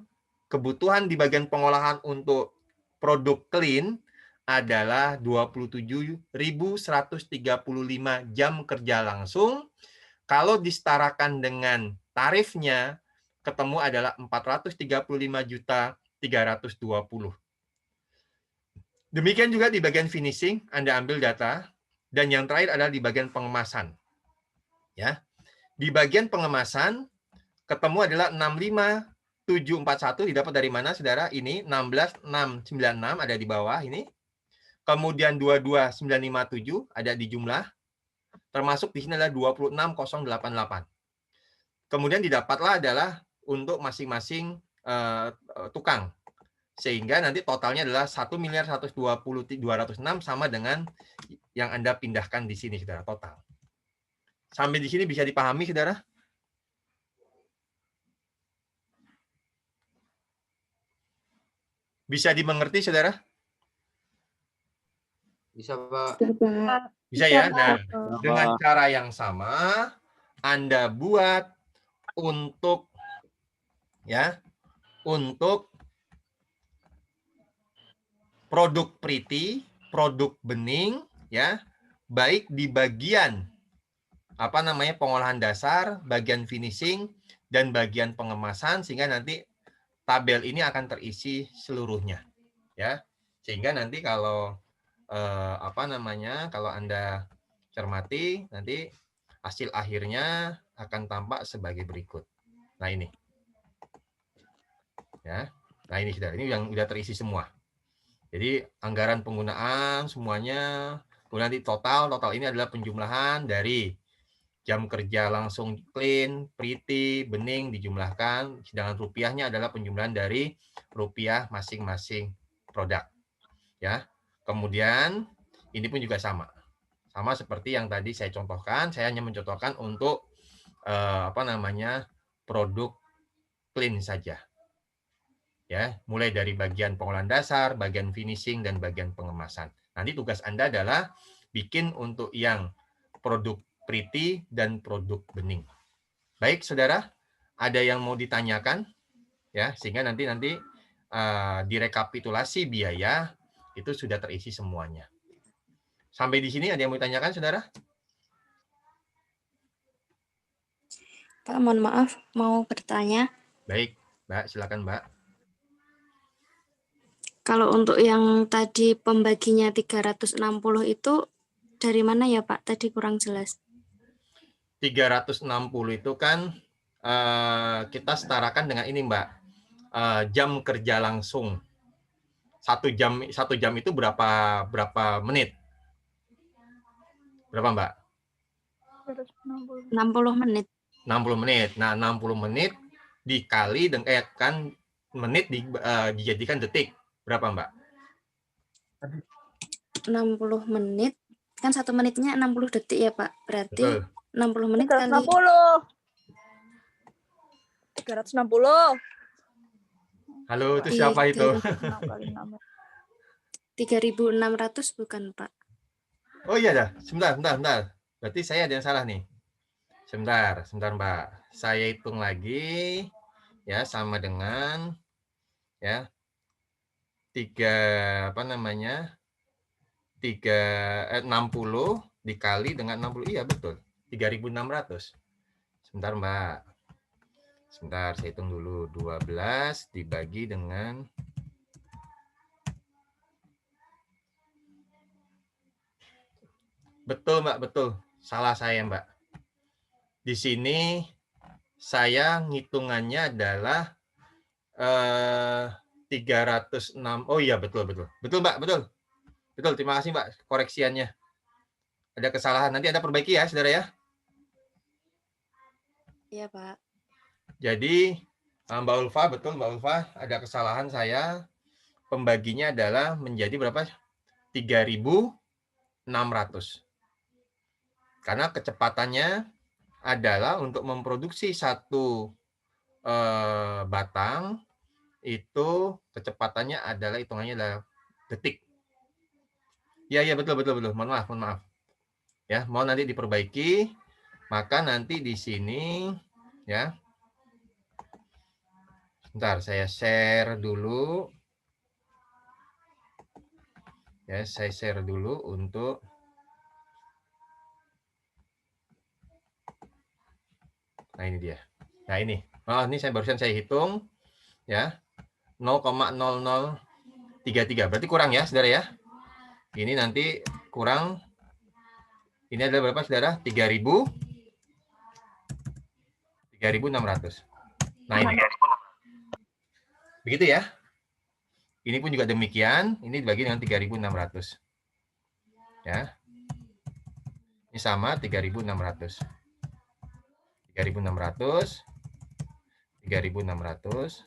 kebutuhan di bagian pengolahan untuk produk clean adalah 27.135 jam kerja langsung. Kalau disetarakan dengan tarifnya, ketemu adalah 435.320. Demikian juga di bagian finishing, Anda ambil data. Dan yang terakhir adalah di bagian pengemasan. Ya, di bagian pengemasan, ketemu adalah 65.741 didapat dari mana, saudara? Ini 16.696 ada di bawah ini. Kemudian 22.957 ada di jumlah. Termasuk di sini adalah 26.088. Kemudian didapatlah adalah untuk masing-masing tukang. Sehingga nanti totalnya adalah 1.120.206 sama dengan yang Anda pindahkan di sini, saudara, total. Sampai di sini bisa dipahami, saudara? Bisa dimengerti, saudara? Bisa, Pak. Bisa ya? Nah, dengan cara yang sama, Anda buat untuk produk pretty, produk bening, ya, baik di bagian pengolahan dasar, bagian finishing, dan bagian pengemasan, sehingga nanti tabel ini akan terisi seluruhnya, ya. Sehingga nanti kalau kalau Anda cermati, nanti hasil akhirnya akan tampak sebagai berikut. Nah ini, ya. Nah ini sudah, ini yang sudah terisi semua. Jadi anggaran penggunaan semuanya, kemudian nanti total ini adalah penjumlahan dari jam kerja langsung clean, pretty, bening dijumlahkan, sedangkan rupiahnya adalah penjumlahan dari rupiah masing-masing produk. Ya. Kemudian ini pun juga sama seperti yang tadi saya contohkan. Saya hanya mencontohkan untuk produk clean saja. Ya, mulai dari bagian pengolahan dasar, bagian finishing, dan bagian pengemasan. Nanti tugas Anda adalah bikin untuk yang produk pretty dan produk bening. Baik, saudara, ada yang mau ditanyakan? Ya, sehingga nanti direkapitulasi biaya itu sudah terisi semuanya. Sampai di sini ada yang mau ditanyakan, saudara? Pak, mohon maaf, mau bertanya. Baik, Mbak, silakan, Mbak. Kalau untuk yang tadi pembaginya 360 itu dari mana ya, Pak? Tadi kurang jelas. 360 itu kan kita setarakan dengan ini, Mbak. Jam kerja langsung. Satu jam itu berapa menit? Berapa, Mbak? 60 menit. 60 menit. Nah, 60 menit dikali dengan menit dijadikan detik. Berapa, Mbak? 60 menit. Kan 1 menitnya 60 detik ya, Pak. Berarti Betul. 60 menit kali 360. Halo, itu siapa itu? 3.600 bukan, Pak? Oh iya dah. Sebentar. Berarti saya ada yang salah nih. Sebentar, Mbak. Saya hitung lagi. Ya, sama dengan 60 dikali dengan 60. Iya, betul. 3.600. Sebentar, Mbak. Sebentar, saya hitung dulu. 12 dibagi dengan betul, Mbak, betul. Salah saya, Mbak. Di sini saya ngitungannya adalah 306. Oh iya, betul. Betul, Mbak, betul. Betul, terima kasih, Mbak, koreksiannya. Ada kesalahan, nanti Anda perbaiki ya, saudara ya. Iya, Pak. Jadi, Mbak Ulfa, betul Mbak Ulfa, ada kesalahan saya. Pembaginya adalah menjadi berapa? 3.600. Karena kecepatannya adalah untuk memproduksi satu batang, itu kecepatannya adalah hitungannya adalah detik. Ya, betul. Mohon maaf. Ya, mau nanti diperbaiki, maka nanti di sini ya. Bentar, saya share dulu. Ya, saya share dulu untuk nah ini dia. Nah ini. Oh, ini barusan saya hitung ya. 0,0033. Berarti kurang ya, Saudara ya. Ini nanti kurang. Ini adalah berapa, Saudara? 3.600. Nah, ini. Begitu ya. Ini pun juga demikian. Ini dibagi dengan 3.600. Ya. Ini sama 3.600. 3.600. 3.600.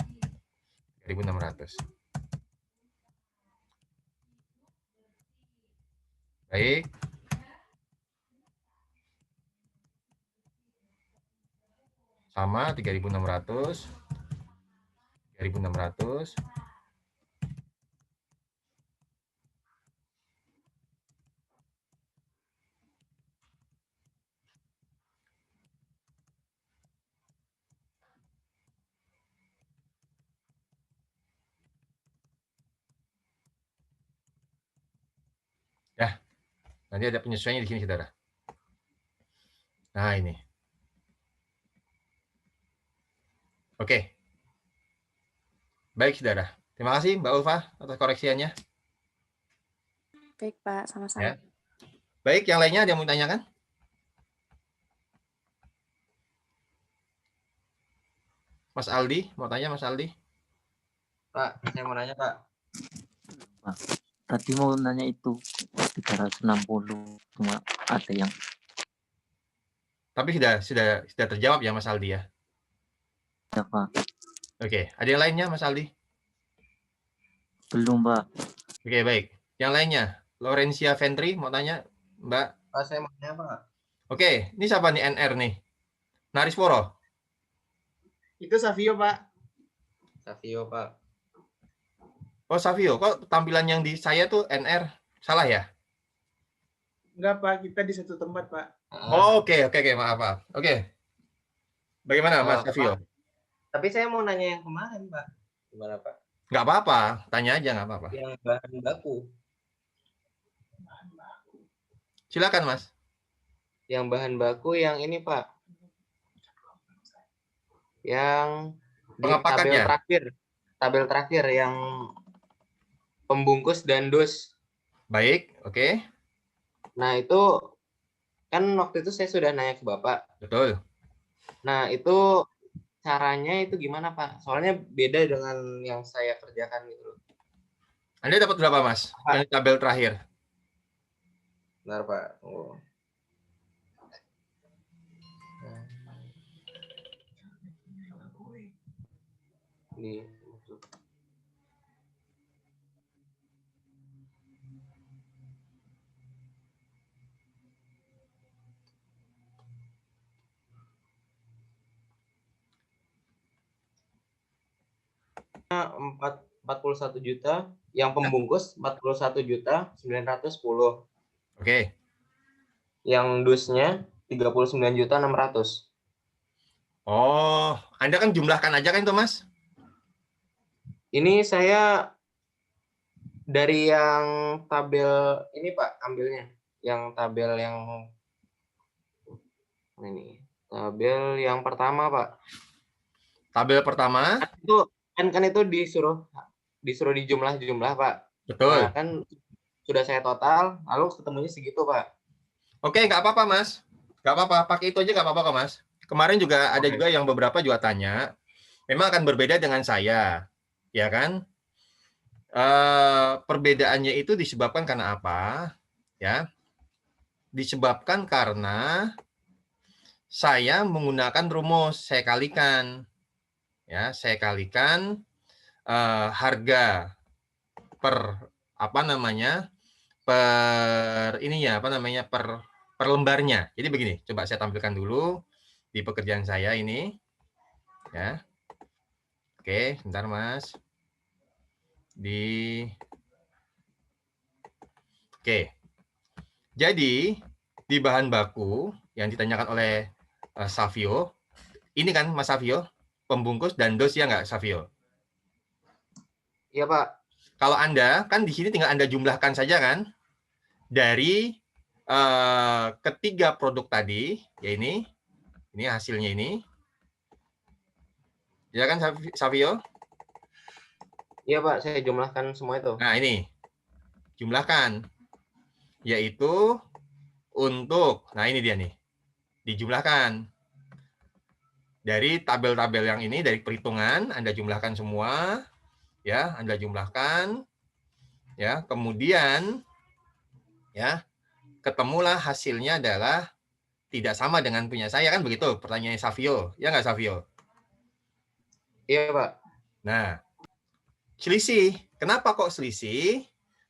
3.600. Baik. Sama 3.600. 3.600. Ya. Nanti ada penyesuaiannya di sini, Saudara. Nah, ini. Oke. Baik, Saudara. Terima kasih, Mbak Ulfa, atas koreksiannya. Baik, Pak. Sama-sama. Ya. Baik, yang lainnya ada yang mau ditanyakan? Mas Aldi, mau tanya Mas Aldi? Pak, saya mau nanya, Pak. Tadi mau nanya itu 360 cuma ada yang Tapi sudah terjawab ya Mas Aldi ya? ya, Pak. Oke, ada yang lainnya Mas Aldi? Belum, Pak. Oke, baik. Yang lainnya, Laurencia Ventri mau tanya, Mbak? Pak, saya mau nanya, Pak. Oke, ini siapa nih NR nih? Narisworo? Itu Savio, Pak. Savio, Pak. Oh, Savio. Kok tampilan yang di saya tuh NR? Salah ya? Enggak, Pak. Kita di satu tempat, Pak. Oh, oke. Maaf. Oke. Bagaimana Mas Savio? Pak, tapi saya mau nanya yang kemarin, Pak. Gimana, Pak? Nggak apa-apa. Tanya aja, nggak apa-apa. Yang bahan baku. Silakan, Mas. Yang bahan baku yang ini, Pak. Yang di Pengapakannya? tabel terakhir yang pembungkus dan dus. Baik, oke. Nah, itu kan waktu itu saya sudah nanya ke Bapak. Betul. Nah, itu caranya itu gimana, Pak? Soalnya beda dengan yang saya kerjakan gitu. Anda dapat berapa, Mas? Yang tabel terakhir. Benar, Pak. Oh. Ini. Empat 41 juta, yang pembungkus 41.910. Oke. Yang dusnya 39.600. Oh, Anda kan jumlahkan aja kan itu, Mas? Ini saya dari yang tabel ini, Pak, ambilnya. Yang tabel yang ini. Tabel yang pertama, Pak. Tabel pertama? Kan itu disuruh dijumlah-jumlah, Pak. Betul. Nah, kan sudah saya total, lalu ketemunya segitu, Pak. Oke, nggak apa-apa, Mas. Nggak apa-apa, pakai itu aja nggak apa-apa, Mas. Kemarin juga ada juga yang beberapa juga tanya, memang akan berbeda dengan saya, ya kan? Perbedaannya itu disebabkan karena apa? Ya, disebabkan karena saya menggunakan rumus, saya kalikan, ya, saya kalikan harga per apa namanya per ininya apa namanya per lembarnya. Jadi begini, coba saya tampilkan dulu di pekerjaan saya ini, ya. Oke, sebentar Mas. Oke, Oke. Jadi di bahan baku yang ditanyakan oleh Savio, ini kan Mas Savio, pembungkus dan dos ya nggak Savio? Iya, Pak. Kalau Anda, kan di sini tinggal Anda jumlahkan saja kan, dari ketiga produk tadi, ya ini hasilnya ini. Ya kan Savio? Iya, Pak, saya jumlahkan semua itu. Nah, ini. Jumlahkan. Yaitu untuk, nah ini dia nih. Dijumlahkan. Dari tabel-tabel yang ini, dari perhitungan, Anda jumlahkan semua. Ya, Anda jumlahkan. Ya, kemudian ya, ketemulah hasilnya adalah tidak sama dengan punya saya, kan begitu pertanyaannya Savio. Ya nggak Savio? Iya, Pak. Nah, selisih. Kenapa kok selisih?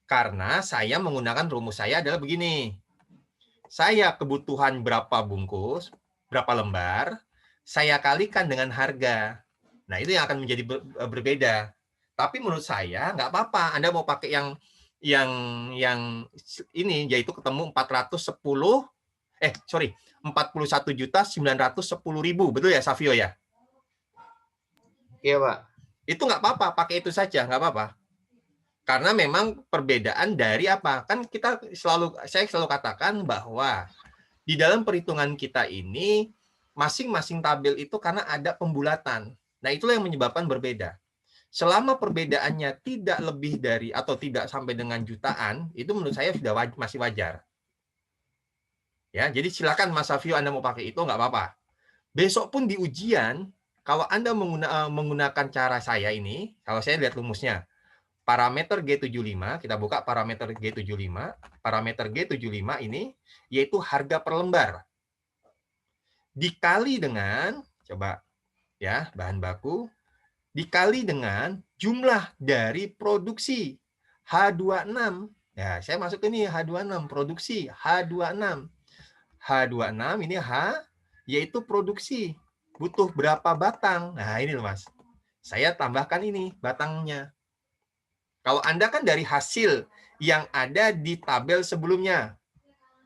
Karena saya menggunakan rumus saya adalah begini. Saya kebutuhan berapa bungkus, berapa lembar, saya kalikan dengan harga. Nah, itu yang akan menjadi berbeda. Tapi menurut saya nggak apa-apa. Anda mau pakai yang ini, yaitu ketemu 41.910.000. Betul ya, Savio ya? Iya, Pak. Itu nggak apa-apa, pakai itu saja, nggak apa-apa. Karena memang perbedaan dari apa? Kan saya selalu katakan bahwa di dalam perhitungan kita ini, masing-masing tabel itu karena ada pembulatan. Nah, itulah yang menyebabkan berbeda. Selama perbedaannya tidak lebih dari atau tidak sampai dengan jutaan, itu menurut saya sudah masih wajar. Ya, jadi silakan Mas Savio, Anda mau pakai itu nggak apa-apa. Besok pun di ujian, kalau Anda menggunakan cara saya ini, kalau saya lihat rumusnya, parameter G75, kita buka parameter G75. Parameter G75 ini yaitu harga per lembar. Dikali dengan, coba ya, bahan baku, dikali dengan jumlah dari produksi H26. Ya, saya masuk ke ini H26, produksi H26. H26 ini H, yaitu produksi. Butuh berapa batang? Nah, ini loh Mas. Saya tambahkan ini batangnya. Kalau Anda kan dari hasil yang ada di tabel sebelumnya,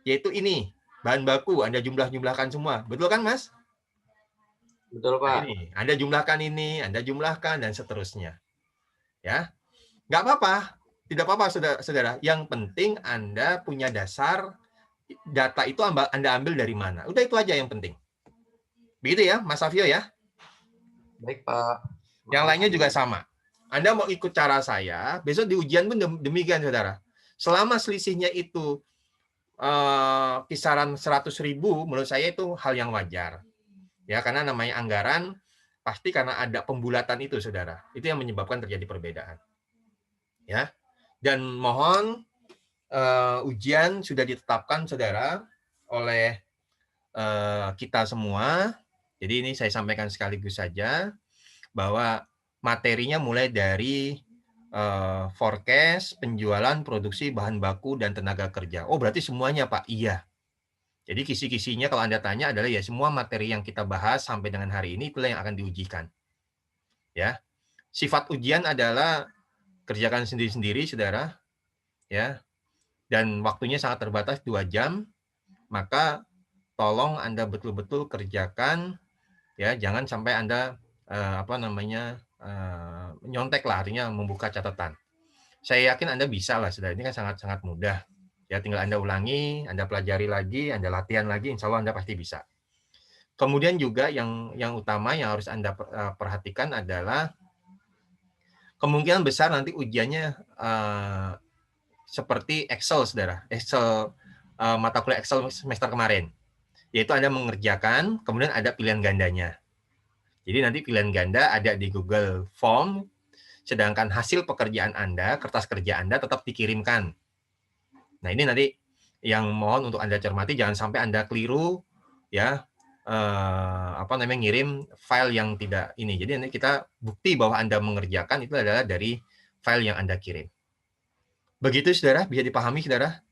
yaitu ini, bahan baku, Anda jumlahkan semua. Betul kan, Mas? Betul, Pak. Nah, ini, Anda jumlahkan ini, Anda jumlahkan, dan seterusnya. Ya, nggak apa-apa. Tidak apa-apa, saudara. Yang penting Anda punya dasar, data itu Anda ambil dari mana. Udah itu aja yang penting. Begitu ya, Mas Savio ya? Baik, Pak. Yang lainnya juga sama. Anda mau ikut cara saya, besok di ujian pun demikian, saudara. Selama selisihnya itu kisaran 100.000, menurut saya itu hal yang wajar. Ya, karena namanya anggaran, pasti karena ada pembulatan itu, saudara. Itu yang menyebabkan terjadi perbedaan. Ya, dan mohon ujian sudah ditetapkan, saudara, oleh kita semua. Jadi ini saya sampaikan sekaligus saja bahwa materinya mulai dari forecast, penjualan, produksi, bahan baku, dan tenaga kerja. Oh, berarti semuanya, Pak? Iya. Jadi kisi-kisinya kalau Anda tanya adalah ya semua materi yang kita bahas sampai dengan hari ini itulah yang akan diujikan. Ya. Sifat ujian adalah kerjakan sendiri-sendiri, saudara. Ya. Dan waktunya sangat terbatas 2 jam. Maka tolong Anda betul-betul kerjakan, ya, jangan sampai Anda nyontek lah, artinya membuka catatan. Saya yakin Anda bisa lah, saudara. Ini kan sangat-sangat mudah. Ya, tinggal Anda ulangi, Anda pelajari lagi, Anda latihan lagi, insya Allah Anda pasti bisa. Kemudian juga yang utama yang harus Anda perhatikan adalah kemungkinan besar nanti ujiannya seperti Excel, saudara. Excel, mata kuliah Excel semester kemarin. Yaitu Anda mengerjakan, kemudian ada pilihan gandanya. Jadi nanti pilihan ganda ada di Google Form, sedangkan hasil pekerjaan Anda, kertas kerja Anda tetap dikirimkan. Nah, ini nanti yang mohon untuk Anda cermati, jangan sampai Anda keliru, ya, ngirim file yang tidak ini. Jadi nanti kita bukti bahwa Anda mengerjakan itu adalah dari file yang Anda kirim. Begitu, saudara, bisa dipahami, saudara?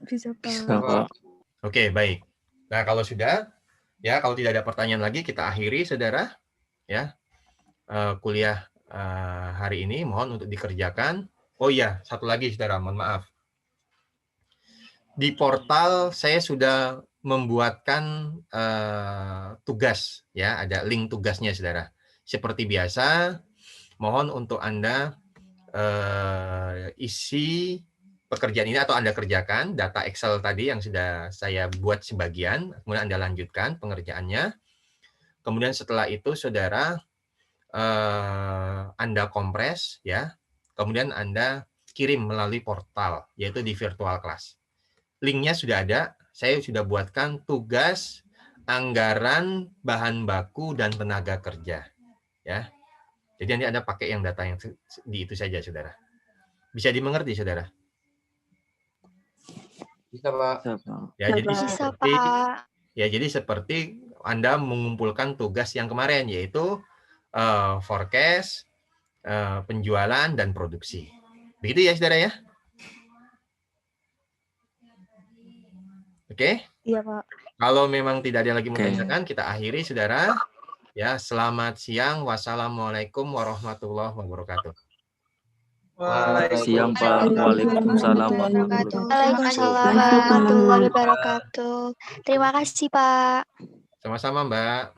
Bisa, Pak. Bisa, Pak. Oke, baik. Nah, kalau sudah, ya, kalau tidak ada pertanyaan lagi, kita akhiri, saudara. Ya, kuliah hari ini mohon untuk dikerjakan. Oh iya, satu lagi saudara, mohon maaf. Di portal saya sudah membuatkan tugas, ya, ada link tugasnya saudara. Seperti biasa, mohon untuk Anda isi pekerjaan ini atau Anda kerjakan data Excel tadi yang sudah saya buat sebagian, kemudian Anda lanjutkan pengerjaannya. Kemudian setelah itu saudara Anda kompres, ya. Kemudian Anda kirim melalui portal, yaitu di virtual class. Linknya sudah ada, saya sudah buatkan tugas anggaran bahan baku dan tenaga kerja, ya. Jadi nanti Anda pakai yang data yang di itu saja, saudara. Bisa dimengerti, saudara? Bisa, Pak. Ya, jadi Bisa, seperti Pak. ya, jadi seperti Anda mengumpulkan tugas yang kemarin, yaitu forecast, penjualan dan produksi. Begitu ya, saudara ya? Oke? Iya, Pak. Kalau memang tidak ada lagi menanyakan, kita akhiri, saudara. Ya, selamat siang. Wassalamualaikum warahmatullahi wabarakatuh. Siang Pak. Waalaikumsalam warahmatullahi wabarakatuh. Waalaikumsalam warahmatullahi wabarakatuh. Terima kasih, Pak. Sama-sama, Mbak.